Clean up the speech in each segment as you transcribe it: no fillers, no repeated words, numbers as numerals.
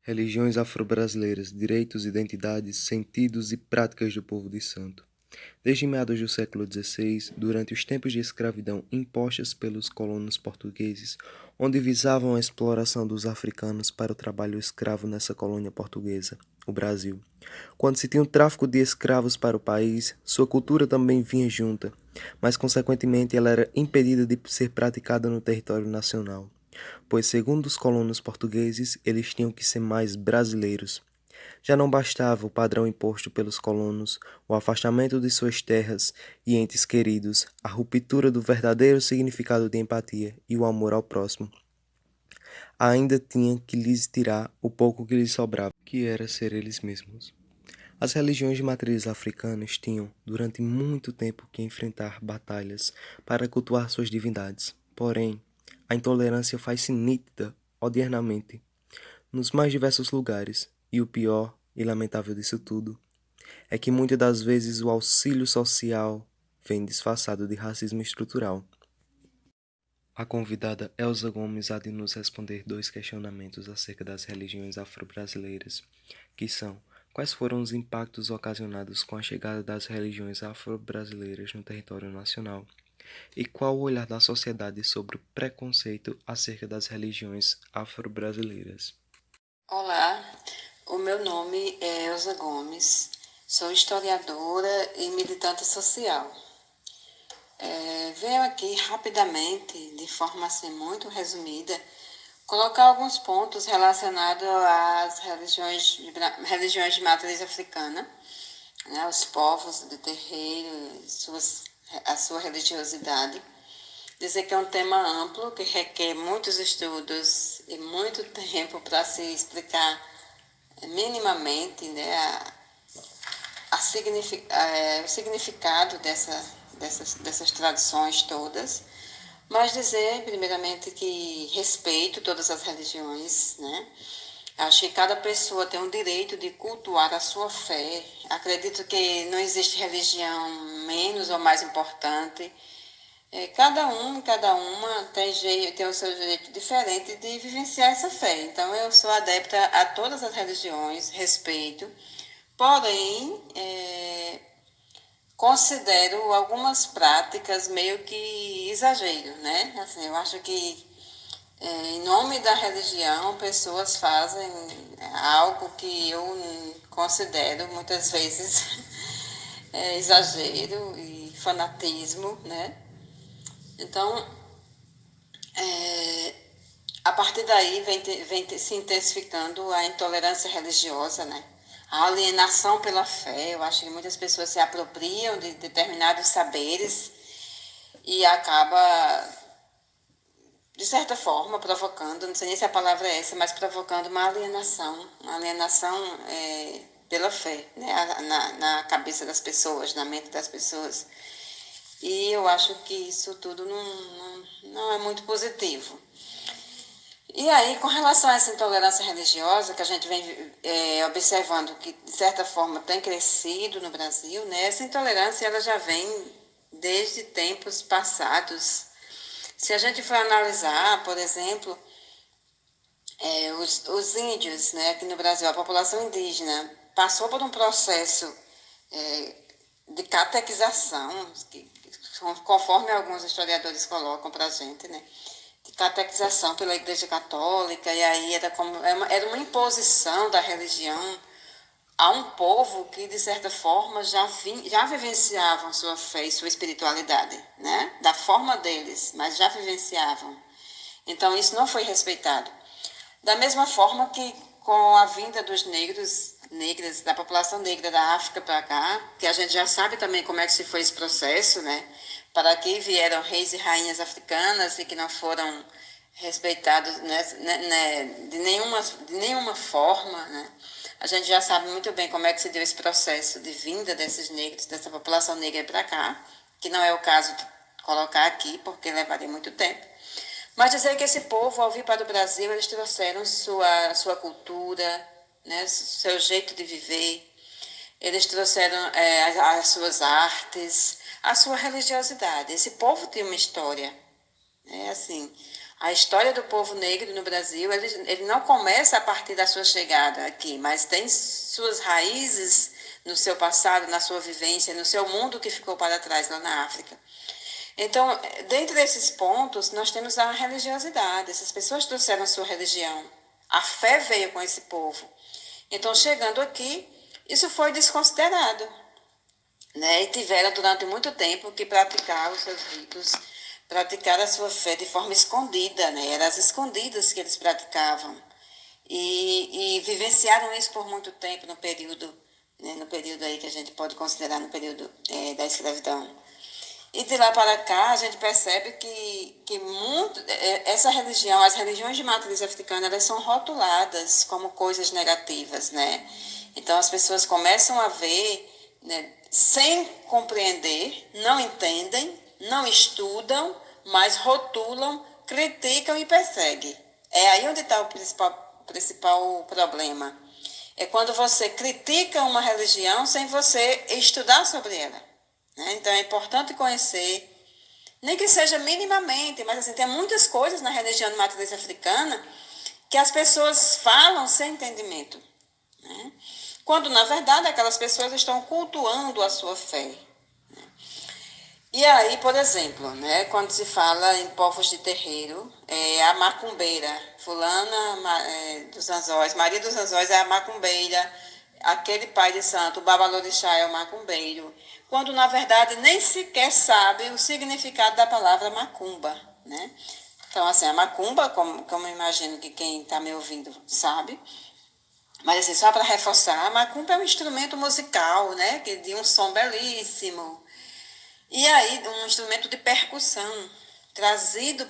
Religiões afro-brasileiras, direitos, identidades, sentidos e práticas do povo de santo. Desde meados do século XVI, durante os tempos de escravidão impostas pelos colonos portugueses, onde visavam a exploração dos africanos para o trabalho escravo nessa colônia portuguesa, o Brasil. Quando se tinha um tráfico de escravos para o país, sua cultura também vinha junta, mas consequentemente ela era impedida de ser praticada no território nacional, pois, segundo os colonos portugueses, eles tinham que ser mais brasileiros. Já não bastava o padrão imposto pelos colonos, o afastamento de suas terras e entes queridos, a ruptura do verdadeiro significado de empatia e o amor ao próximo. Ainda tinha que lhes tirar o pouco que lhes sobrava, que era ser eles mesmos. As religiões de matriz africanas tinham, durante muito tempo, que enfrentar batalhas para cultuar suas divindades. Porém, a intolerância faz-se nítida odiernamente nos mais diversos lugares, e o pior e lamentável disso tudo é que muitas das vezes o auxílio social vem disfarçado de racismo estrutural. A convidada Elza Gomes há de nos responder dois questionamentos acerca das religiões afro-brasileiras, que são: quais foram os impactos ocasionados com a chegada das religiões afro-brasileiras no território nacional? E qual o olhar da sociedade sobre o preconceito acerca das religiões afro-brasileiras? Olá, o meu nome é Elza Gomes, sou historiadora e militante social. Venho aqui rapidamente, de forma assim muito resumida, colocar alguns pontos relacionados às religiões de matriz africana, né, os povos de terreiro, a sua religiosidade. Dizer que é um tema amplo, que requer muitos estudos e muito tempo para se explicar minimamente, né, o significado dessas tradições todas, mas dizer, primeiramente, que respeito todas as religiões, né? Acho que cada pessoa tem o direito de cultuar a sua fé. Acredito que não existe religião menos ou mais importante. Cada um e cada uma tem o seu jeito diferente de vivenciar essa fé. Então, eu sou adepta a todas as religiões, respeito, porém, considero algumas práticas meio que exagero, né? Assim, eu acho que, em nome da religião, pessoas fazem algo que eu considero muitas vezes exagero e fanatismo, né? Então, é, a partir daí vem se intensificando a intolerância religiosa, né? A alienação pela fé. Eu acho que muitas pessoas se apropriam de determinados saberes e acaba, de certa forma, provocando, não sei nem se a palavra é essa, mas provocando uma alienação pela fé, né? Na cabeça das pessoas, na mente das pessoas. E eu acho que isso tudo não é muito positivo. E aí, com relação a essa intolerância religiosa, que a gente vem observando que, de certa forma, tem crescido no Brasil, né? Essa intolerância ela já vem desde tempos passados. Se a gente for analisar, por exemplo, os índios, né, aqui no Brasil, a população indígena passou por um processo de catequização, conforme alguns historiadores colocam para a gente, né? De catequização pela Igreja Católica, e aí era uma imposição da religião a um povo que, de certa forma, já vivenciavam sua fé e sua espiritualidade, né? Da forma deles, mas já vivenciavam. Então, isso não foi respeitado. Da mesma forma que, com a vinda dos negras, da população negra da África para cá, que a gente já sabe também como é que se foi esse processo, né? Para aqui vieram reis e rainhas africanas e que não foram respeitados, né, de nenhuma forma, né? A gente já sabe muito bem como é que se deu esse processo de vinda desses negros, dessa população negra para cá, que não é o caso de colocar aqui, porque levaria muito tempo. Mas dizer que esse povo, ao vir para o Brasil, eles trouxeram sua cultura, né, seu jeito de viver, eles trouxeram as suas artes, a sua religiosidade. Esse povo tem uma história, né, assim, A história do povo negro no Brasil, ele não começa a partir da sua chegada aqui, mas tem suas raízes no seu passado, na sua vivência, no seu mundo que ficou para trás lá na África. Então, dentre esses pontos, nós temos a religiosidade. Essas pessoas trouxeram a sua religião. A fé veio com esse povo. Então, chegando aqui, isso foi desconsiderado, né? E tiveram durante muito tempo que praticar os seus ritos, praticar a sua fé de forma escondida, né? Eram as escondidas que eles praticavam. E vivenciaram isso por muito tempo no período, né? No período aí que a gente pode considerar no período da escravidão. E de lá para cá, a gente percebe que essa religião, as religiões de matriz africana, elas são rotuladas como coisas negativas, né? Então, as pessoas começam a ver, né, sem compreender, não entendem, não estudam, mas rotulam, criticam e perseguem. É aí onde está o principal problema. É quando você critica uma religião sem você estudar sobre ela. Então é importante conhecer, nem que seja minimamente, mas assim, tem muitas coisas na religião de matriz africana que as pessoas falam sem entendimento, né? Quando na verdade aquelas pessoas estão cultuando a sua fé. E aí, por exemplo, né, quando se fala em povos de terreiro, a macumbeira, dos Anzóis, Maria dos Anzóis é a macumbeira, aquele pai de santo, o Babalorixá é o macumbeiro, quando na verdade nem sequer sabe o significado da palavra macumba, né? Então, assim, a macumba, como eu imagino que quem está me ouvindo sabe, mas assim, só para reforçar, a macumba é um instrumento musical, né, que de um som belíssimo, e aí um instrumento de percussão, trazido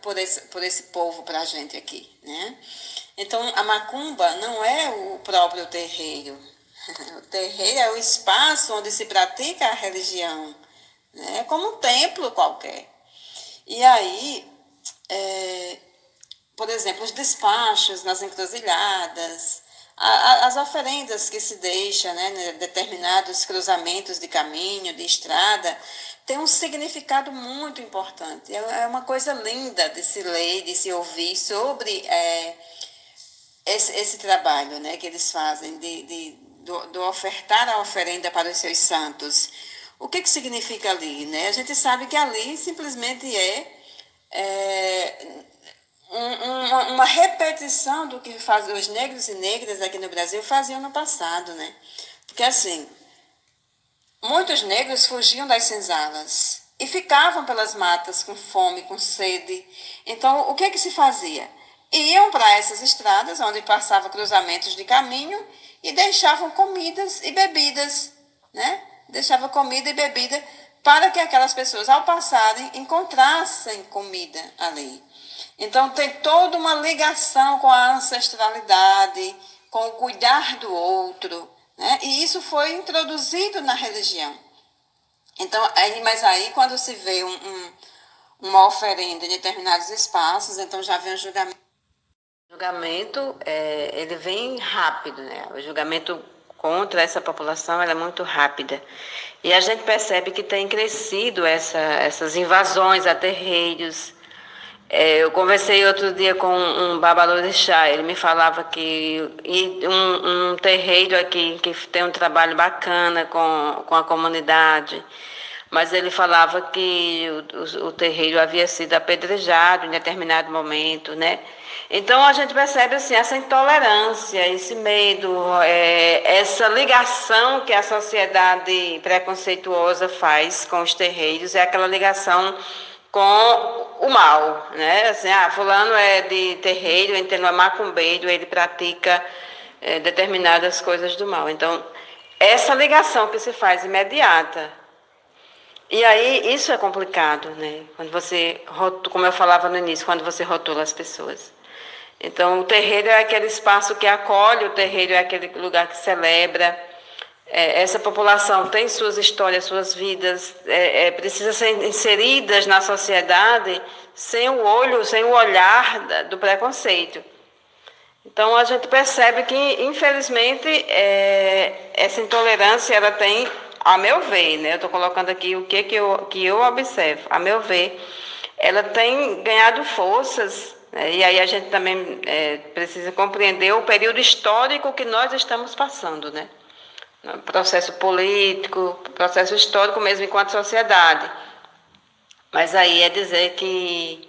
por esse povo para a gente aqui, né? Então, a macumba não é o próprio terreiro. O terreiro é o espaço onde se pratica a religião, né? É como um templo qualquer. E aí, por exemplo, os despachos nas encruzilhadas, as oferendas que se deixam, né, determinados cruzamentos de caminho, de estrada, tem um significado muito importante. É uma coisa linda de se ler, de se ouvir sobre esse trabalho, né, que eles fazem do ofertar a oferenda para os seus santos. O que significa ali? Né? A gente sabe que ali simplesmente uma repetição do que os negros e negras aqui no Brasil faziam no passado, né? Porque assim, muitos negros fugiam das senzalas e ficavam pelas matas com fome, com sede. Então, o que se fazia? Iam para essas estradas onde passavam cruzamentos de caminho e deixavam comidas e bebidas, né? Deixavam comida e bebida para que aquelas pessoas, ao passarem, encontrassem comida ali. Então, tem toda uma ligação com a ancestralidade, com o cuidar do outro, né? E isso foi introduzido na religião. Então, mas aí, quando se vê uma oferenda em determinados espaços, então já vem o julgamento. O julgamento, ele vem rápido, né? O julgamento contra essa população é muito rápida. E a gente percebe que tem crescido essas invasões a terreiros. Eu conversei outro dia com um babalorixá, ele me falava que um terreiro aqui que tem um trabalho bacana com a comunidade, mas ele falava que o terreiro havia sido apedrejado em determinado momento, né? Então a gente percebe assim, essa intolerância, esse medo, essa ligação que a sociedade preconceituosa faz com os terreiros, é aquela ligação com o mal, né? Assim, fulano é de terreiro, então é macumbeiro, ele pratica determinadas coisas do mal. Então, essa ligação que se faz imediata. E aí, isso é complicado, né? Quando você, como eu falava no início, quando você rotula as pessoas. Então, o terreiro é aquele espaço que acolhe, o terreiro é aquele lugar que celebra. Essa população tem suas histórias, suas vidas, precisa ser inseridas na sociedade sem o olhar do preconceito. Então, a gente percebe que, infelizmente, essa intolerância, ela tem, a meu ver, né? Eu estou colocando aqui o que eu observo, a meu ver, ela tem ganhado forças, né? E aí a gente também precisa compreender o período histórico que nós estamos passando, né? Processo político, processo histórico mesmo enquanto sociedade. Mas aí é dizer que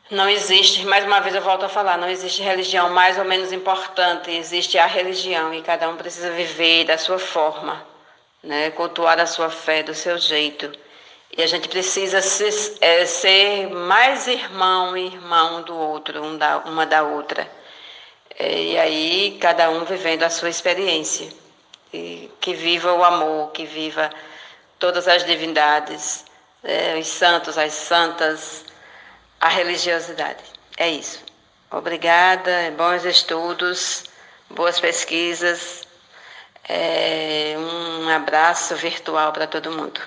não existe, mais uma vez eu volto a falar, não existe religião mais ou menos importante, existe a religião e cada um precisa viver da sua forma, né? Cultuar a sua fé do seu jeito. E a gente precisa ser mais irmão e irmão do outro, uma da outra. E aí cada um vivendo a sua experiência. E que viva o amor, que viva todas as divindades, os santos, as santas, a religiosidade. É isso. Obrigada, bons estudos, boas pesquisas. Um abraço virtual para todo mundo.